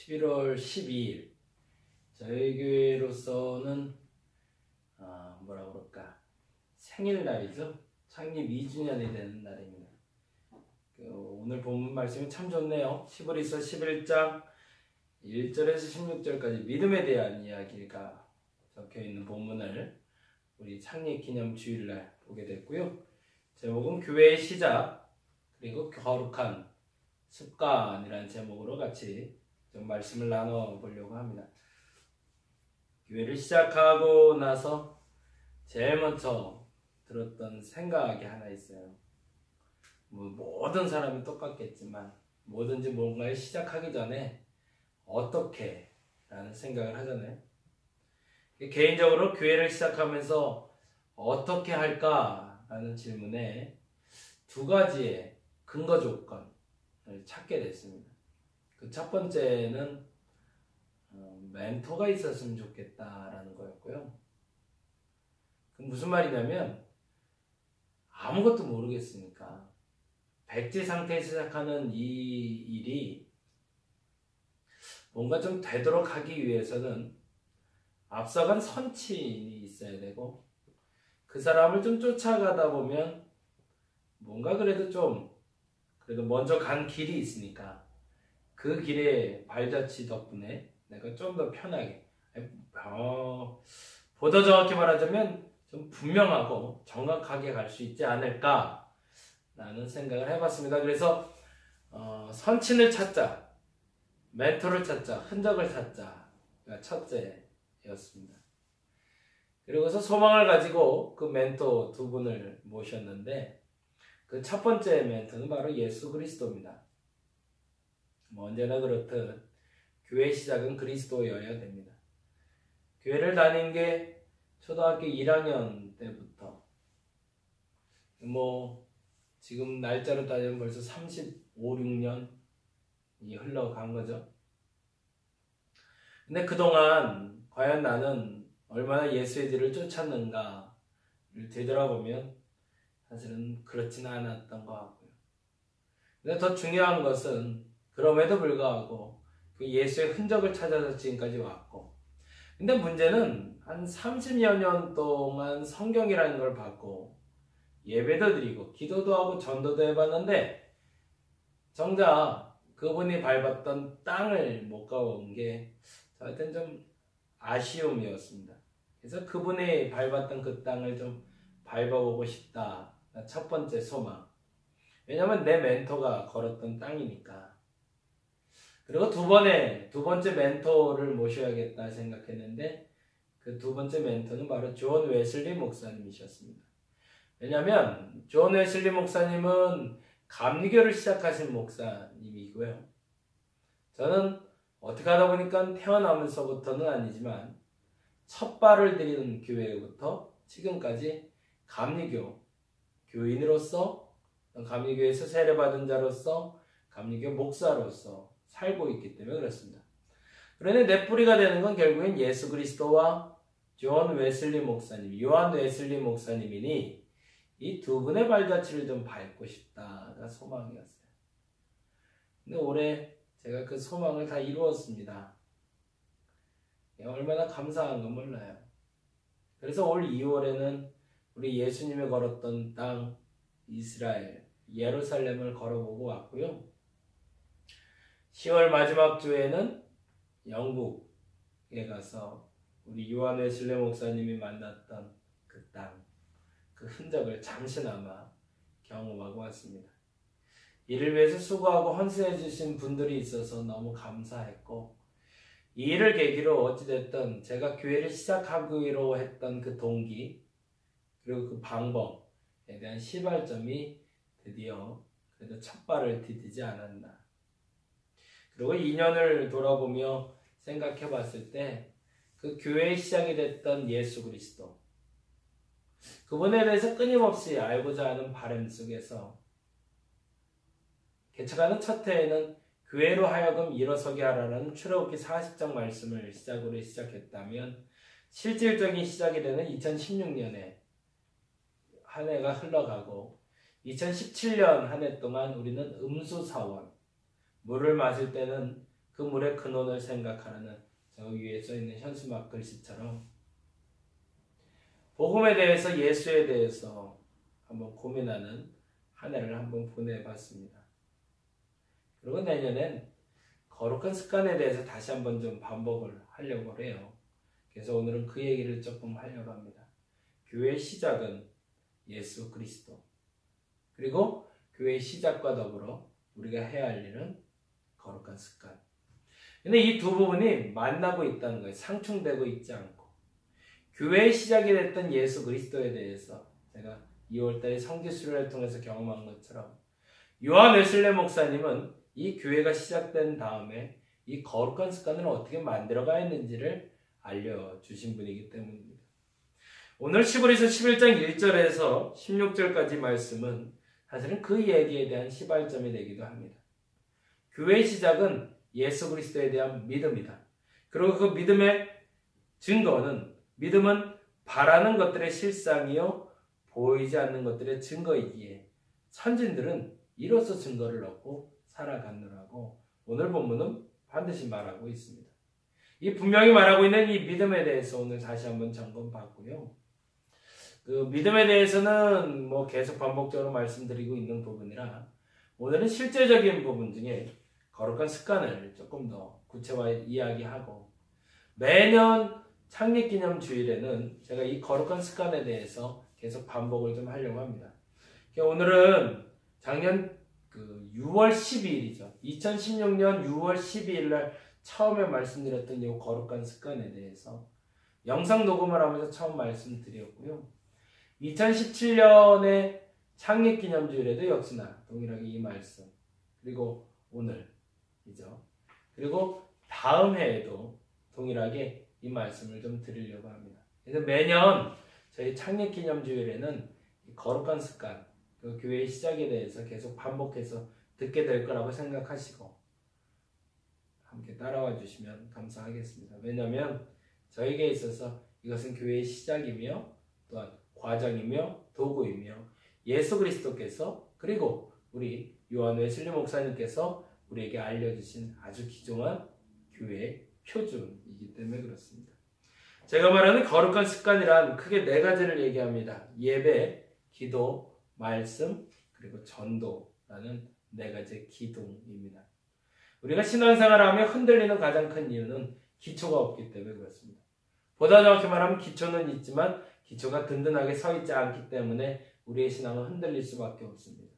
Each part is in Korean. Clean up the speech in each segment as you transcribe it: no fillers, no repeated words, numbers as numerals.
11월 12일 저희 교회로서는 뭐라 그럴까 생일날이죠. 창립 2주년이 되는 날입니다. 오늘 본문 말씀이 참 좋네요. 히브리서 11장 1절에서 16절까지 믿음에 대한 이야기가 적혀있는 본문을 우리 창립 기념 주일날 보게 됐고요. 제목은 교회의 시작 그리고 거룩한 습관이라는 제목으로 같이 좀 말씀을 나눠보려고 합니다. 교회를 시작하고 나서 제일 먼저 들었던 생각이 하나 있어요. 모든 사람이 똑같겠지만 뭐든지 뭔가를 시작하기 전에 어떻게 라는 생각을 하잖아요. 개인적으로 교회를 시작하면서 어떻게 할까 라는 질문에 두 가지의 근거 조건을 찾게 됐습니다. 그 첫 번째는 멘토가 있었으면 좋겠다라는 거였고요. 그 무슨 말이냐면 아무것도 모르겠으니까 백지 상태에서 시작하는 이 일이 뭔가 좀 되도록 하기 위해서는 앞서간 선친이 있어야 되고 그 사람을 좀 쫓아가다 보면 뭔가 그래도 먼저 간 길이 있으니까 그 길의 발자취 덕분에 내가 좀 더 편하게 보다 정확히 말하자면 좀 분명하고 정확하게 갈 수 있지 않을까 라는 생각을 해봤습니다. 그래서 선친을 찾자, 멘토를 찾자, 흔적을 찾자가 첫째였습니다. 그리고서 소망을 가지고 그 멘토 두 분을 모셨는데 그 첫 번째 멘토는 바로 예수 그리스도입니다. 언제나 그렇듯 교회 시작은 그리스도여야 됩니다. 교회를 다닌 게 초등학교 1학년 때부터 지금 날짜로 따지면 벌써 35, 6년이 흘러간 거죠. 근데 그동안 과연 나는 얼마나 예수의 길을 쫓았는가를 되돌아보면 사실은 그렇지는 않았던 것 같고요. 근데 더 중요한 것은 그럼에도 불구하고 그 예수의 흔적을 찾아서 지금까지 왔고, 근데 문제는 한 30여 년 동안 성경이라는 걸 받고 예배도 드리고 기도도 하고 전도도 해봤는데 정작 그분이 밟았던 땅을 못 가본 게 저한테는 좀 아쉬움이었습니다. 그래서 그분이 밟았던 그 땅을 좀 밟아보고 싶다. 첫 번째 소망. 왜냐면 내 멘토가 걸었던 땅이니까. 그리고 두 번째 멘토를 모셔야겠다 생각했는데 그 두 번째 멘토는 바로 존 웨슬리 목사님이셨습니다. 왜냐하면 존 웨슬리 목사님은 감리교를 시작하신 목사님이고요. 저는 어떻게 하다 보니까 태어나면서부터는 아니지만 첫 발을 들이는 교회부터 지금까지 감리교 교인으로서 감리교에서 세례받은 자로서 감리교 목사로서 살고 있기 때문에 그렇습니다. 그런데 내 뿌리가 되는 건 결국엔 예수 그리스도와 존 웨슬리 목사님, 요한 웨슬리 목사님이니 이 두 분의 발자취를 좀 밟고 싶다가 소망이었어요. 근데 올해 제가 그 소망을 다 이루었습니다. 얼마나 감사한 건 몰라요. 그래서 올 2월에는 우리 예수님이 걸었던 땅 이스라엘, 예루살렘을 걸어보고 왔고요. 10월 마지막 주에는 영국에 가서 우리 요한 웨슬리 목사님이 만났던 그 땅, 그 흔적을 잠시나마 경험하고 왔습니다. 이를 위해서 수고하고 헌신해 주신 분들이 있어서 너무 감사했고 이 일을 계기로 어찌됐든 제가 교회를 시작하기로 했던 그 동기 그리고 그 방법에 대한 시발점이 드디어 그래도 첫 발을 디디지 않았나. 그리고 2년을 돌아보며 생각해 봤을 때 그 교회의 시작이 됐던 예수 그리스도 그분에 대해서 끊임없이 알고자 하는 바람 속에서 개척하는 첫 해에는 교회로 하여금 일어서게 하라는 출애굽기 40장 말씀을 시작으로 시작했다면 실질적인 시작이 되는 2016년에 한 해가 흘러가고 2017년 한 해 동안 우리는 음수사원 물을 마실 때는 그 그 물의 근원을 생각하라는 저 위에 써있는 현수막 글씨처럼 복음에 대해서 예수에 대해서 한번 고민하는 한 해를 한번 보내봤습니다. 그리고 내년엔 거룩한 습관에 대해서 다시 한번 좀 반복을 하려고 해요. 그래서 오늘은 그 얘기를 조금 하려고 합니다. 교회의 시작은 예수 그리스도, 그리고 교회의 시작과 더불어 우리가 해야 할 일은 거룩한 습관. 근데 이 두 부분이 만나고 있다는 거예요. 상충되고 있지 않고. 교회의 시작이 됐던 예수 그리스도에 대해서 제가 2월달에 성지 수련을 통해서 경험한 것처럼 요한 웨슬레 목사님은 이 교회가 시작된 다음에 이 거룩한 습관을 어떻게 만들어가야 했는지를 알려주신 분이기 때문입니다. 오늘 시브리서 11장 1절에서 16절까지 말씀은 사실은 그 얘기에 대한 시발점이 되기도 합니다. 교회의 시작은 예수 그리스도에 대한 믿음이다. 그리고 그 믿음의 증거는, 믿음은 바라는 것들의 실상이요 보이지 않는 것들의 증거이기에 선진들은 이로써 증거를 얻고 살아갔느라고 오늘 본문은 반드시 말하고 있습니다. 이 분명히 말하고 있는 이 믿음에 대해서 오늘 다시 한번 점검받고요. 그 믿음에 대해서는 계속 반복적으로 말씀드리고 있는 부분이라 오늘은 실제적인 부분 중에 거룩한 습관을 조금 더 구체화 이야기하고 매년 창립기념주일에는 제가 이 거룩한 습관에 대해서 계속 반복을 좀 하려고 합니다. 오늘은 작년 6월 12일이죠. 2016년 6월 12일 날 처음에 말씀드렸던 이 거룩한 습관에 대해서 영상 녹음을 하면서 처음 말씀드렸고요. 2017년에 창립기념주일에도 역시나 동일하게 이 말씀, 그리고 오늘이죠. 그리고 다음 해에도 동일하게 이 말씀을 좀 드리려고 합니다. 그래서 매년 저희 창립기념주일에는 거룩한 습관, 그 교회의 시작에 대해서 계속 반복해서 듣게 될 거라고 생각하시고 함께 따라와 주시면 감사하겠습니다. 왜냐하면 저에게 있어서 이것은 교회의 시작이며 또한 과정이며 도구이며 예수 그리스도께서 그리고 우리 요한 웨슬리 목사님께서 우리에게 알려주신 아주 귀중한 교회의 표준이기 때문에 그렇습니다. 제가 말하는 거룩한 습관이란 크게 네 가지를 얘기합니다. 예배, 기도, 말씀, 그리고 전도라는 네 가지의 기둥입니다. 우리가 신앙생활을 하며 흔들리는 가장 큰 이유는 기초가 없기 때문에 그렇습니다. 보다 정확히 말하면 기초는 있지만 기초가 든든하게 서 있지 않기 때문에 우리의 신앙은 흔들릴 수밖에 없습니다.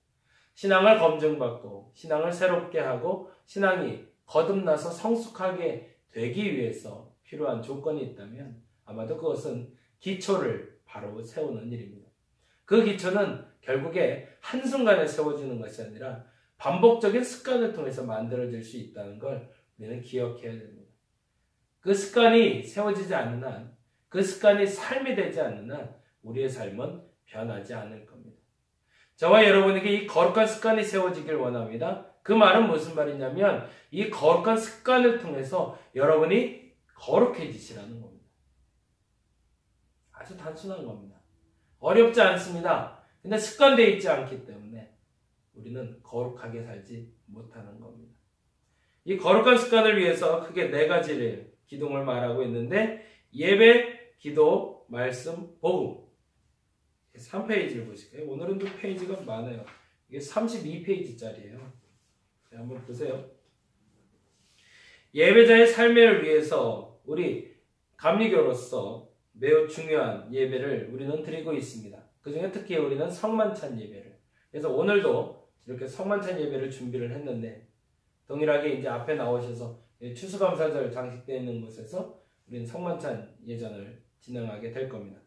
신앙을 검증받고 신앙을 새롭게 하고 신앙이 거듭나서 성숙하게 되기 위해서 필요한 조건이 있다면 아마도 그것은 기초를 바로 세우는 일입니다. 그 기초는 결국에 한순간에 세워지는 것이 아니라 반복적인 습관을 통해서 만들어질 수 있다는 걸 우리는 기억해야 됩니다. 그 습관이 세워지지 않는 한, 그 습관이 삶이 되지 않는 한 우리의 삶은 변하지 않을 겁니다. 저와 여러분에게 이 거룩한 습관이 세워지길 원합니다. 그 말은 무슨 말이냐면 이 거룩한 습관을 통해서 여러분이 거룩해지시라는 겁니다. 아주 단순한 겁니다. 어렵지 않습니다. 근데 습관되어 있지 않기 때문에 우리는 거룩하게 살지 못하는 겁니다. 이 거룩한 습관을 위해서 크게 네 가지를 기둥을 말하고 있는데 예배, 기도, 말씀, 복음 3페이지를 보실까요? 오늘은 또 페이지가 많아요. 이게 32페이지짜리예요. 한번 보세요. 예배자의 삶을 위해서 우리 감리교로서 매우 중요한 예배를 우리는 드리고 있습니다. 그 중에 특히 우리는 성만찬 예배를. 그래서 오늘도 이렇게 성만찬 예배를 준비를 했는데 동일하게 이제 앞에 나오셔서 추수감사절 장식되어 있는 곳에서 우리는 성만찬 예전을 진행하게 될 겁니다.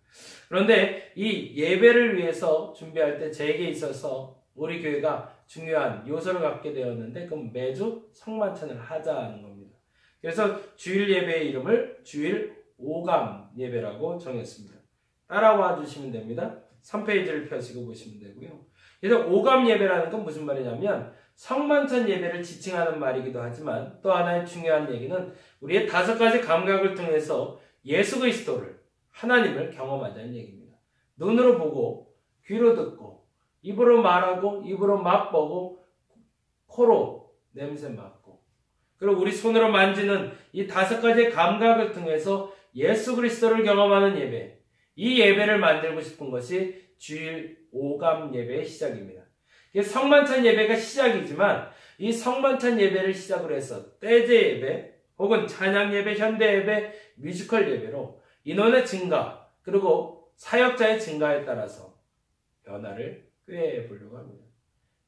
그런데 이 예배를 위해서 준비할 때 제게 있어서 우리 교회가 중요한 요소를 갖게 되었는데 그럼 매주 성만찬을 하자는 겁니다. 그래서 주일 예배의 이름을 주일 오감 예배라고 정했습니다. 따라와 주시면 됩니다. 3페이지를 펴시고 보시면 되고요. 그래서 오감 예배라는 건 무슨 말이냐면 성만찬 예배를 지칭하는 말이기도 하지만 또 하나의 중요한 얘기는 우리의 5가지 감각을 통해서 예수 그리스도를 하나님을 경험하자는 얘기입니다. 눈으로 보고 귀로 듣고 입으로 말하고 입으로 맛보고 코로 냄새 맡고 그리고 우리 손으로 만지는 이 5가지의 감각을 통해서 예수 그리스도를 경험하는 예배, 이 예배를 만들고 싶은 것이 주일 오감 예배의 시작입니다. 성만찬 예배가 시작이지만 이 성만찬 예배를 시작으로 해서 떼제 예배 혹은 찬양 예배, 현대 예배, 뮤지컬 예배로 인원의 증가 그리고 사역자의 증가에 따라서 변화를 꾀해 보려고 합니다.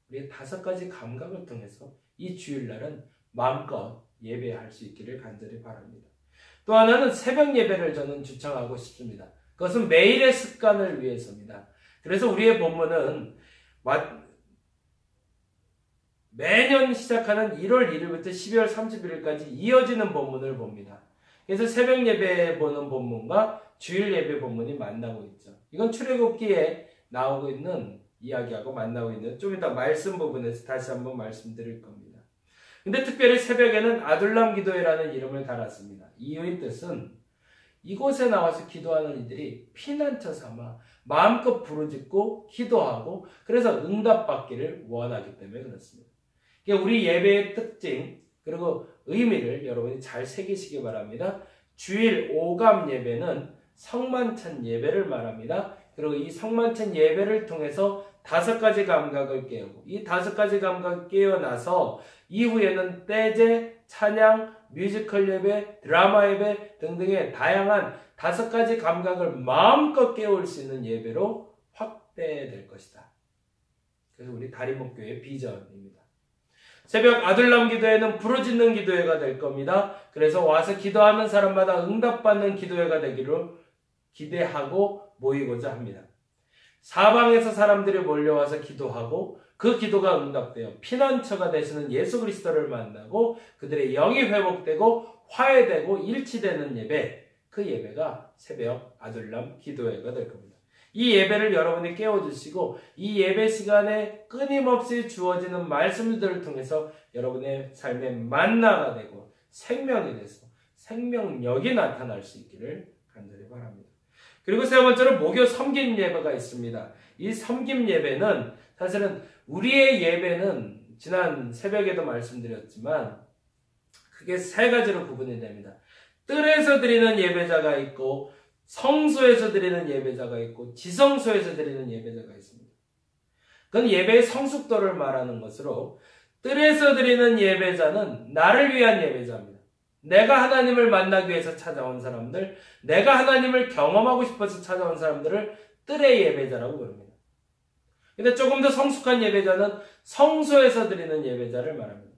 우리의 5가지 감각을 통해서 이 주일날은 마음껏 예배할 수 있기를 간절히 바랍니다. 또 하나는 새벽 예배를 저는 주창하고 싶습니다. 그것은 매일의 습관을 위해서입니다. 그래서 우리의 본문은 매년 시작하는 1월 1일부터 12월 31일까지 이어지는 본문을 봅니다. 그래서 새벽 예배 보는 본문과 주일 예배 본문이 만나고 있죠. 이건 출애굽기에 나오고 있는 이야기하고 만나고 있는 좀 이따 말씀 부분에서 다시 한번 말씀드릴 겁니다. 근데 특별히 새벽에는 아둘람 기도회라는 이름을 달았습니다. 이유의 뜻은 이곳에 나와서 기도하는 이들이 피난처 삼아 마음껏 부르짖고 기도하고 그래서 응답받기를 원하기 때문에 그렇습니다. 우리 예배의 특징 그리고 의미를 여러분이 잘 새기시기 바랍니다. 주일 오감 예배는 성만찬 예배를 말합니다. 그리고 이 성만찬 예배를 통해서 5가지 감각을 깨우고 이 5가지 감각을 깨어나서 이후에는 떼제, 찬양, 뮤지컬 예배, 드라마 예배 등등의 다양한 5가지 감각을 마음껏 깨울 수 있는 예배로 확대될 것이다. 그래서 우리 다림목교회의 비전입니다. 새벽 아둘람 기도회는 부르짖는 기도회가 될 겁니다. 그래서 와서 기도하는 사람마다 응답받는 기도회가 되기를 기대하고 모이고자 합니다. 사방에서 사람들이 몰려와서 기도하고 그 기도가 응답되어 피난처가 되시는 예수 그리스도를 만나고 그들의 영이 회복되고 화해되고 일치되는 예배, 그 예배가 새벽 아둘람 기도회가 될 겁니다. 이 예배를 여러분이 깨워주시고 이 예배 시간에 끊임없이 주어지는 말씀들을 통해서 여러분의 삶의 만나가 되고 생명이 돼서 생명력이 나타날 수 있기를 간절히 바랍니다. 그리고 세 번째로 목요 섬김 예배가 있습니다. 이 섬김 예배는 사실은 우리의 예배는 지난 새벽에도 말씀드렸지만 크게 3가지로 구분이 됩니다. 뜰에서 드리는 예배자가 있고 성소에서 드리는 예배자가 있고 지성소에서 드리는 예배자가 있습니다. 그건 예배의 성숙도를 말하는 것으로 뜰에서 드리는 예배자는 나를 위한 예배자입니다. 내가 하나님을 만나기 위해서 찾아온 사람들, 내가 하나님을 경험하고 싶어서 찾아온 사람들을 뜰의 예배자라고 부릅니다. 근데 조금 더 성숙한 예배자는 성소에서 드리는 예배자를 말합니다.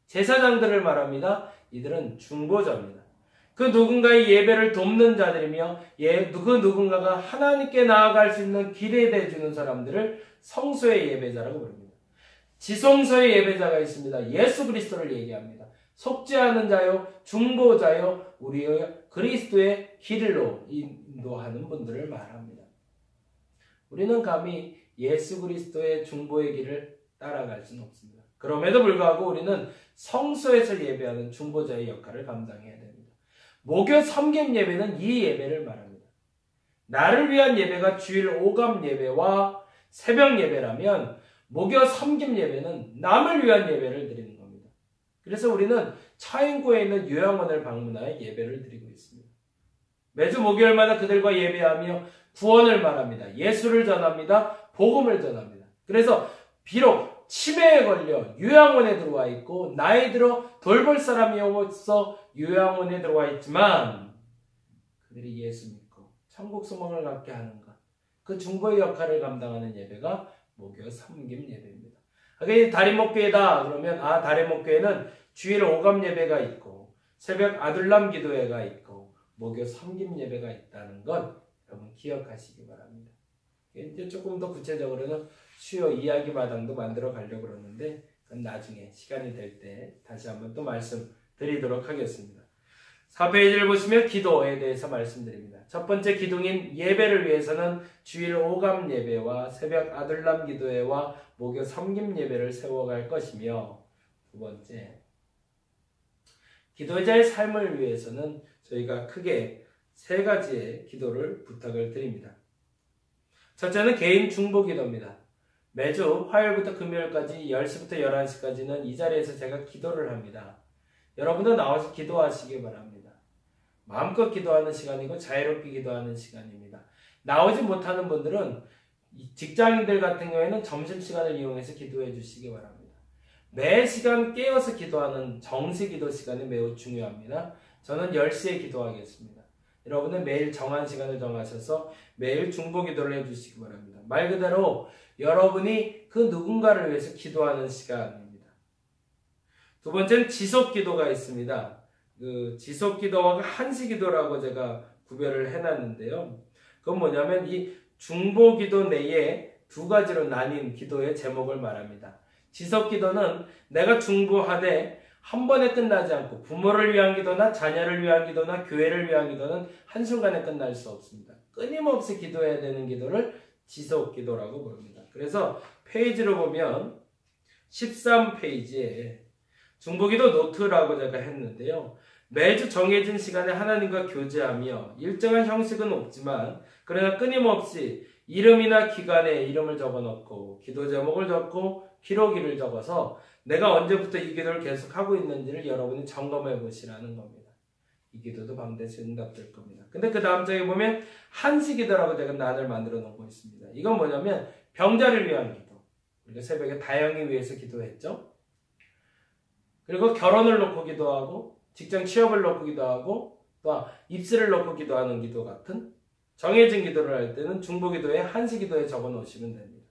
제사장들을 말합니다. 이들은 중보자입니다. 그 누군가의 예배를 돕는 자들이며 그 누군가가 하나님께 나아갈 수 있는 길이 되어주는 사람들을 성소의 예배자라고 부릅니다. 지성소의 예배자가 있습니다. 예수 그리스도를 얘기합니다. 속죄하는 자요, 중보자요, 우리의 그리스도의 길로 인도하는 분들을 말합니다. 우리는 감히 예수 그리스도의 중보의 길을 따라갈 수는 없습니다. 그럼에도 불구하고 우리는 성소에서 예배하는 중보자의 역할을 감당해야 됩니다. 목요 섬김 예배는 이 예배를 말합니다. 나를 위한 예배가 주일 오감 예배와 새벽 예배라면 목요 섬김 예배는 남을 위한 예배를 드리는 겁니다. 그래서 우리는 차인구에 있는 요양원을 방문하여 예배를 드리고 있습니다. 매주 목요일마다 그들과 예배하며 구원을 말합니다. 예수를 전합니다. 복음을 전합니다. 그래서 비록 치매에 걸려 요양원에 들어와 있고 나이 들어 돌볼 사람이 없어 요양원에 들어와 있지만 그들이 예수 믿고 천국 소망을 갖게 하는 것, 그 중보의 역할을 감당하는 예배가 목요 섬김 예배입니다. 다림목교회다 그러면 다림목교회는 주일 오감 예배가 있고 새벽 아둘람 기도회가 있고 목요 섬김 예배가 있다는 것 여러분 기억하시기 바랍니다. 이제 조금 더 구체적으로는 수요 이야기 마당도 만들어 가려고 그러는데 그건 나중에 시간이 될 때 다시 한번 또 말씀 드리도록 하겠습니다. 4페이지를 보시면 기도에 대해서 말씀드립니다. 첫 번째 기둥인 예배를 위해서는 주일 오감 예배와 새벽 아둘람 기도회와 목요 섬김 예배를 세워갈 것이며 두 번째 기도자의 삶을 위해서는 저희가 크게 3가지의 기도를 부탁을 드립니다. 첫째는 개인 중보 기도입니다. 매주 화요일부터 금요일까지 10시부터 11시까지는 이 자리에서 제가 기도를 합니다. 여러분도 나와서 기도하시기 바랍니다. 마음껏 기도하는 시간이고 자유롭게 기도하는 시간입니다. 나오지 못하는 분들은 직장인들 같은 경우에는 점심시간을 이용해서 기도해 주시기 바랍니다. 매 시간 깨어서 기도하는 정시기도 시간이 매우 중요합니다. 저는 10시에 기도하겠습니다. 여러분은 매일 정한 시간을 정하셔서 매일 중보기도를 해주시기 바랍니다. 말 그대로 여러분이 그 누군가를 위해서 기도하는 시간입니다. 두 번째는 지속기도가 있습니다. 그 지속기도와 한시기도라고 제가 구별을 해놨는데요. 그건 뭐냐면 이 중보기도 내에 두 가지로 나뉜 기도의 제목을 말합니다. 지속기도는 내가 중보하되 한 번에 끝나지 않고 부모를 위한 기도나 자녀를 위한 기도나 교회를 위한 기도는 한순간에 끝날 수 없습니다. 끊임없이 기도해야 되는 기도를 지속기도라고 부릅니다. 그래서 페이지로 보면 13페이지에 중보기도 노트라고 제가 했는데요. 매주 정해진 시간에 하나님과 교제하며 일정한 형식은 없지만 그러나 끊임없이 이름이나 기간에 이름을 적어놓고 기도 제목을 적고 기록일을 적어서 내가 언제부터 이 기도를 계속하고 있는지를 여러분이 점검해 보시라는 겁니다. 이 기도도 반드시 응답될 겁니다. 근데 그 다음 장에 보면 한시기도라고 제가 난을 만들어 놓고 있습니다. 이건 뭐냐면 병자를 위한 기도. 우리가 새벽에 다영이 위해서 기도했죠. 그리고 결혼을 놓고 기도하고 직장 취업을 놓고 기도하고 또 입시를 놓고 기도하는 기도 같은 정해진 기도를 할 때는 중보기도에 한시기도에 적어 놓으시면 됩니다.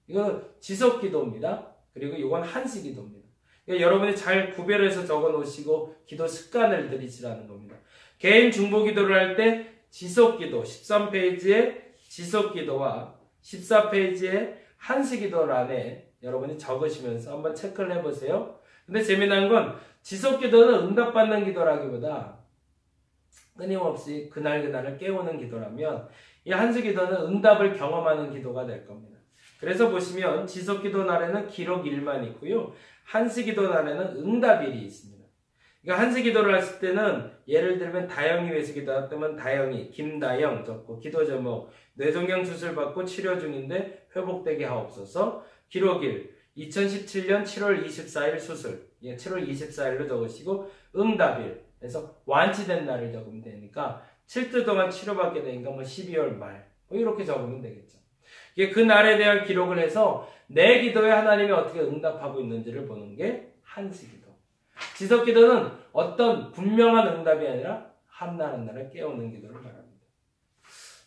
이건 지속기도입니다. 그리고 이건 한시기도입니다. 그러니까 여러분이 잘 구별해서 적어 놓으시고 기도 습관을 들이시라는 겁니다. 개인 중보기도를 할 때 지속기도 13페이지에 지속기도와 14페이지에 한시기도란에 여러분이 적으시면서 한번 체크를 해보세요. 근데 재미난 건 지속기도는 응답받는 기도라기보다 끊임없이 그날그날을 깨우는 기도라면 이 한시기도는 응답을 경험하는 기도가 될 겁니다. 그래서 보시면 지속기도 날에는 기록일만 있고요. 한시기도 날에는 응답일이 있습니다. 그러니까 한시기도를 하실 때는 예를 들면 다영이 위해서 기도했다면 다영이, 김다영 적고 기도 제목 뇌종양 수술 받고 치료 중인데 회복되게 하옵소서. 기록일 2017년 7월 24일 수술 7월 24일로 적으시고 응답일 그래서 완치된 날을 적으면 되니까 7주 동안 치료받게 되니까 12월 말 이렇게 적으면 되겠죠. 이게 그 날에 대한 기록을 해서 내 기도에 하나님이 어떻게 응답하고 있는지를 보는 게 한시기도. 지속기도는 어떤 분명한 응답이 아니라 한날 한날을 깨우는 기도를 말합니다.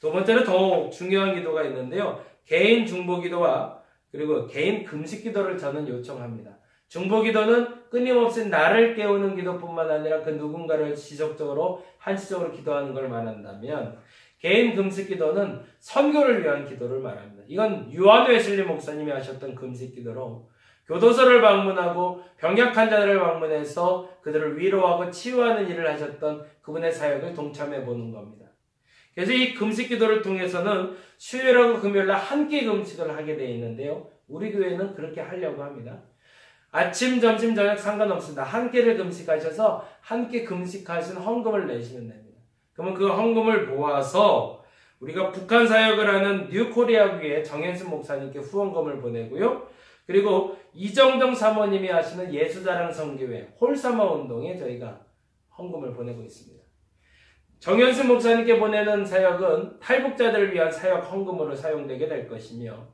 두 번째는 더욱 중요한 기도가 있는데요. 개인 중보기도와 그리고 개인 금식기도를 저는 요청합니다. 중보기도는 끊임없이 나를 깨우는 기도뿐만 아니라 그 누군가를 지속적으로 한시적으로 기도하는 걸 말한다면 개인 금식기도는 선교를 위한 기도를 말합니다. 이건 유한 웨슬리 목사님이 하셨던 금식기도로 교도소를 방문하고 병약 환자들을 방문해서 그들을 위로하고 치유하는 일을 하셨던 그분의 사역을 동참해 보는 겁니다. 그래서 이 금식기도를 통해서는 수요일하고 금요일날 함께 금식을 하게 되어 있는데요. 우리 교회는 그렇게 하려고 합니다. 아침, 점심, 저녁 상관없습니다. 한 끼를 금식하셔서 함께 금식하신 헌금을 내시면 됩니다. 그러면 그 헌금을 모아서 우리가 북한 사역을 하는 뉴코리아 교회 정현수 목사님께 후원금을 보내고요. 그리고 이정정 사모님이 하시는 예수자랑 선교회 홀사마 운동에 저희가 헌금을 보내고 있습니다. 정현수 목사님께 보내는 사역은 탈북자들을 위한 사역 헌금으로 사용되게 될 것이며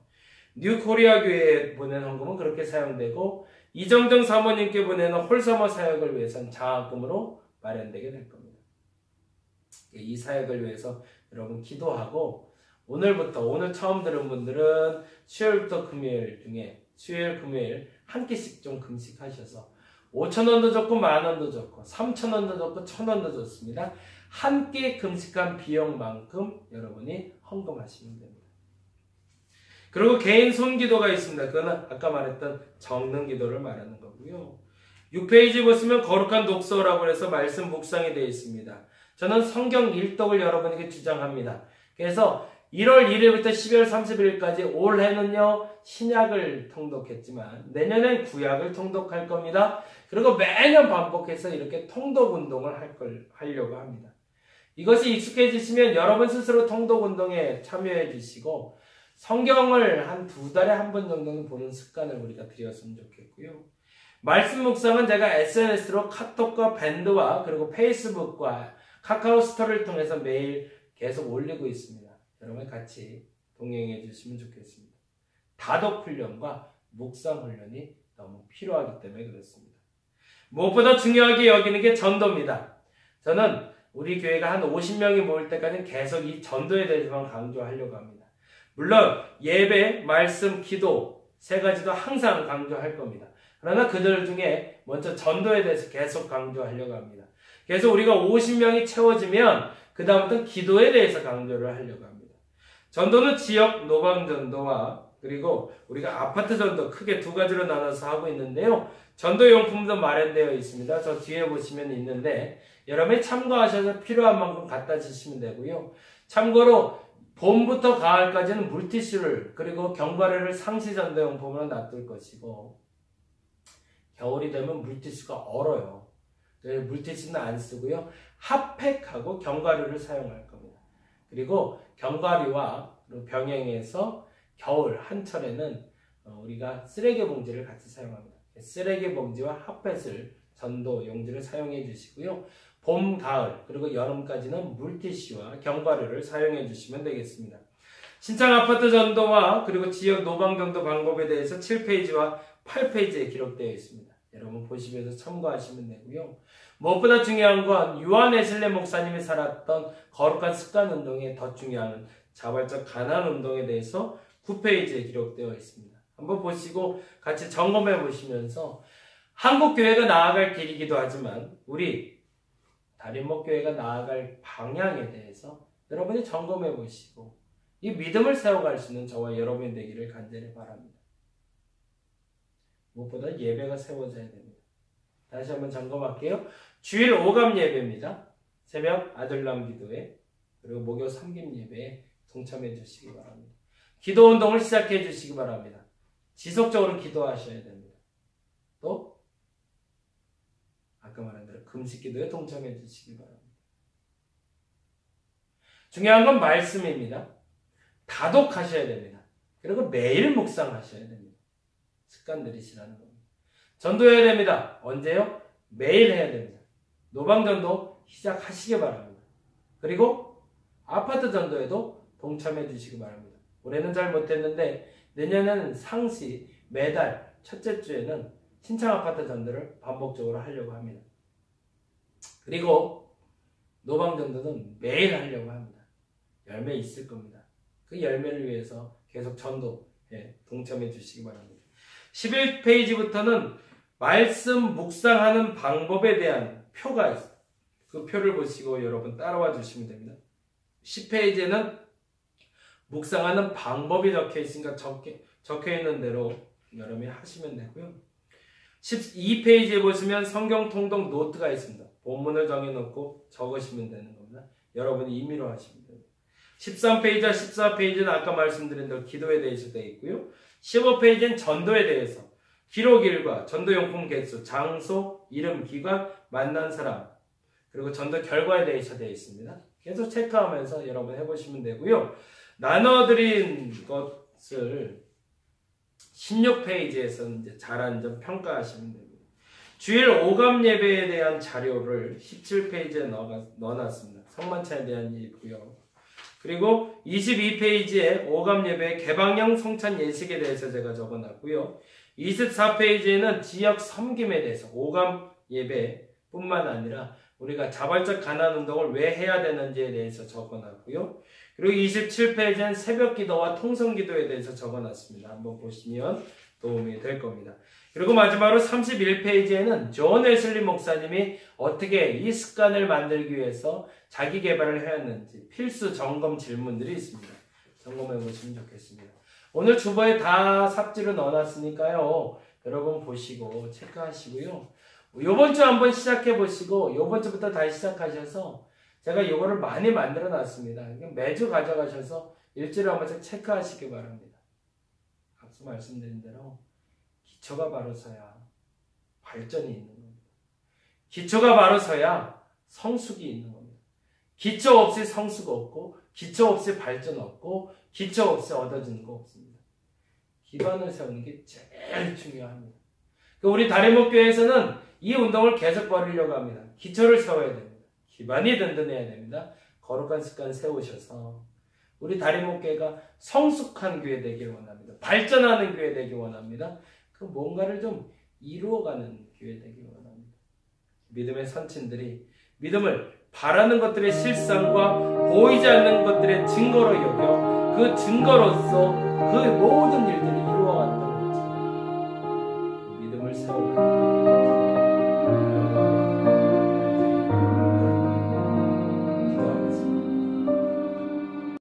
뉴코리아 교회에 보낸 헌금은 그렇게 사용되고 이정정 사모님께 보내는 홀사마 사역을 위해서는 장학금으로 마련되게 될 겁니다. 이 사역을 위해서 여러분 기도하고 오늘 처음 들은 분들은 수요일부터 금요일 중에 수요일 금요일 한 끼씩 좀 금식하셔서 5,000원도 좋고 만원도 좋고 3,000원도 좋고 1,000원도 좋습니다. 한 끼 금식한 비용만큼 여러분이 헌금하시면 됩니다. 그리고 개인 손기도가 있습니다. 그거는 아까 말했던 적는 기도를 말하는 거고요. 6페이지 보시면 거룩한 독서라고 해서 말씀 묵상이 되어 있습니다. 저는 성경 일독을 여러분에게 주장합니다. 그래서 1월 1일부터 12월 31일까지 올해는요 신약을 통독했지만 내년엔 구약을 통독할 겁니다. 그리고 매년 반복해서 이렇게 통독 운동을 하려고 합니다. 이것이 익숙해지시면 여러분 스스로 통독 운동에 참여해 주시고 성경을 한 2달에 한 번 정도는 보는 습관을 우리가 들였으면 좋겠고요. 말씀 묵상은 제가 SNS로 카톡과 밴드와 그리고 페이스북과 카카오 스토리를 통해서 매일 계속 올리고 있습니다. 여러분 같이 동행해 주시면 좋겠습니다. 다독 훈련과 묵상 훈련이 너무 필요하기 때문에 그렇습니다. 무엇보다 중요하게 여기는 게 전도입니다. 저는 우리 교회가 한 50명이 모일 때까지는 계속 이 전도에 대해서만 강조하려고 합니다. 물론 예배, 말씀, 기도 세 가지도 항상 강조할 겁니다. 그러나 그들 중에 먼저 전도에 대해서 계속 강조하려고 합니다. 그래서 우리가 50명이 채워지면 그 다음부터는 기도에 대해서 강조를 하려고 합니다. 전도는 지역 노방전도와 그리고 우리가 아파트 전도 크게 두 가지로 나눠서 하고 있는데요. 전도용품도 마련되어 있습니다. 저 뒤에 보시면 있는데 여러분이 참고하셔서 필요한 만큼 갖다 주시면 되고요. 참고로 봄부터 가을까지는 물티슈를 그리고 견과류를 상시 전도용품으로 놔둘 것이고 겨울이 되면 물티슈가 얼어요. 그래서 물티슈는 안 쓰고요. 핫팩하고 견과류를 사용할 겁니다. 그리고 견과류와 병행해서 겨울 한철에는 우리가 쓰레기 봉지를 같이 사용합니다. 쓰레기 봉지와 핫팩을 전도 용지를 사용해 주시고요. 봄, 가을, 그리고 여름까지는 물티슈와 견과류를 사용해 주시면 되겠습니다. 신창 아파트 전도와 그리고 지역 노방 전도 방법에 대해서 7페이지와 8페이지에 기록되어 있습니다. 여러분 보시면서 참고하시면 되고요. 무엇보다 중요한 건 요한 웨슬리 목사님이 살았던 거룩한 습관 운동에 더 중요한 자발적 가난 운동에 대해서 9페이지에 기록되어 있습니다. 한번 보시고 같이 점검해 보시면서 한국 교회가 나아갈 길이기도 하지만 우리 다림목 교회가 나아갈 방향에 대해서 여러분이 점검해 보시고 이 믿음을 세워갈 수 있는 저와 여러분이 되기를 간절히 바랍니다. 무엇보다 예배가 세워져야 됩니다. 다시 한번 점검할게요. 주일 오감 예배입니다. 새벽 아들람 기도회 그리고 목요 섬김 예배에 동참해 주시기 바랍니다. 기도 운동을 시작해 주시기 바랍니다. 지속적으로 기도하셔야 됩니다. 또 아까 말한 대로 금식 기도에 동참해 주시기 바랍니다. 중요한 건 말씀입니다. 다독하셔야 됩니다. 그리고 매일 묵상하셔야 됩니다. 습관 들이시라는 겁니다. 전도해야 됩니다. 언제요? 매일 해야 됩니다. 노방전도 시작하시기 바랍니다. 그리고 아파트 전도에도 동참해 주시기 바랍니다. 올해는 잘 못했는데 내년에는 상시 매달 첫째 주에는 신창 아파트 전도를 반복적으로 하려고 합니다. 그리고 노방전도는 매일 하려고 합니다. 열매 있을 겁니다. 그 열매를 위해서 계속 전도에 동참해 주시기 바랍니다. 11페이지부터는 말씀 묵상하는 방법에 대한 표가 있어요. 그 표를 보시고 여러분 따라와 주시면 됩니다. 10페이지에는 묵상하는 방법이 적혀 있으니까 적혀 있는 대로 여러분이 하시면 되고요. 12페이지에 보시면 성경 통독 노트가 있습니다. 본문을 정해놓고 적으시면 되는 겁니다. 여러분이 임의로 하시면 됩니다. 13페이지와 14페이지는 아까 말씀드린 대로 기도에 대해서 되어 있고요. 15페이지는 전도에 대해서 기록일과 전도용품 개수, 장소, 이름, 기관, 만난 사람 그리고 전도 결과에 대해서 되어 있습니다. 계속 체크하면서 여러분 해보시면 되고요. 나눠드린 것을 16페이지에서 이제 잘한 점 평가하시면 됩니다. 주일 오감 예배에 대한 자료를 17페이지에 넣어놨습니다. 성만찬에 대한 예고요. 그리고 22페이지에 오감 예배 개방형 성찬 예식에 대해서 제가 적어놨고요. 24페이지에는 지역 섬김에 대해서 오감 예배뿐만 아니라 우리가 자발적 가난 운동을 왜 해야 되는지에 대해서 적어놨고요. 그리고 27페이지는 새벽 기도와 통성 기도에 대해서 적어놨습니다. 한번 보시면 도움이 될 겁니다. 그리고 마지막으로 31페이지에는 존 웨슬리 목사님이 어떻게 이 습관을 만들기 위해서 자기 개발을 해왔는지 필수 점검 질문들이 있습니다. 점검해 보시면 좋겠습니다. 오늘 주보에 다 삽지로 넣어놨으니까요. 여러분 보시고 체크하시고요. 요번 주 한번 시작해 보시고 요번 주부터 다시 시작하셔서 제가 이거를 많이 만들어 놨습니다. 매주 가져가셔서 일주일에 한 번씩 체크하시기 바랍니다. 앞서 말씀드린 대로 기초가 바로 서야 발전이 있는 겁니다. 기초가 바로 서야 성숙이 있는 겁니다. 기초 없이 성숙 없고 기초 없이 발전 없고 기초 없이 얻어지는 거 없습니다. 기반을 세우는 게 제일 중요합니다. 우리 다리목교회에서는 이 운동을 계속 벌이려고 합니다. 기초를 세워야 됩니다. 기반이 든든해야 됩니다. 거룩한 습관 세우셔서 우리 다리목교회가 성숙한 교회 되기를 원합니다. 발전하는 교회 되기 원합니다. 그 뭔가를 좀 이루어가는 교회 되기 원합니다. 믿음의 선친들이 믿음을 바라는 것들의 실상과 보이지 않는 것들의 증거로 여겨 그 증거로서 그 모든 일들이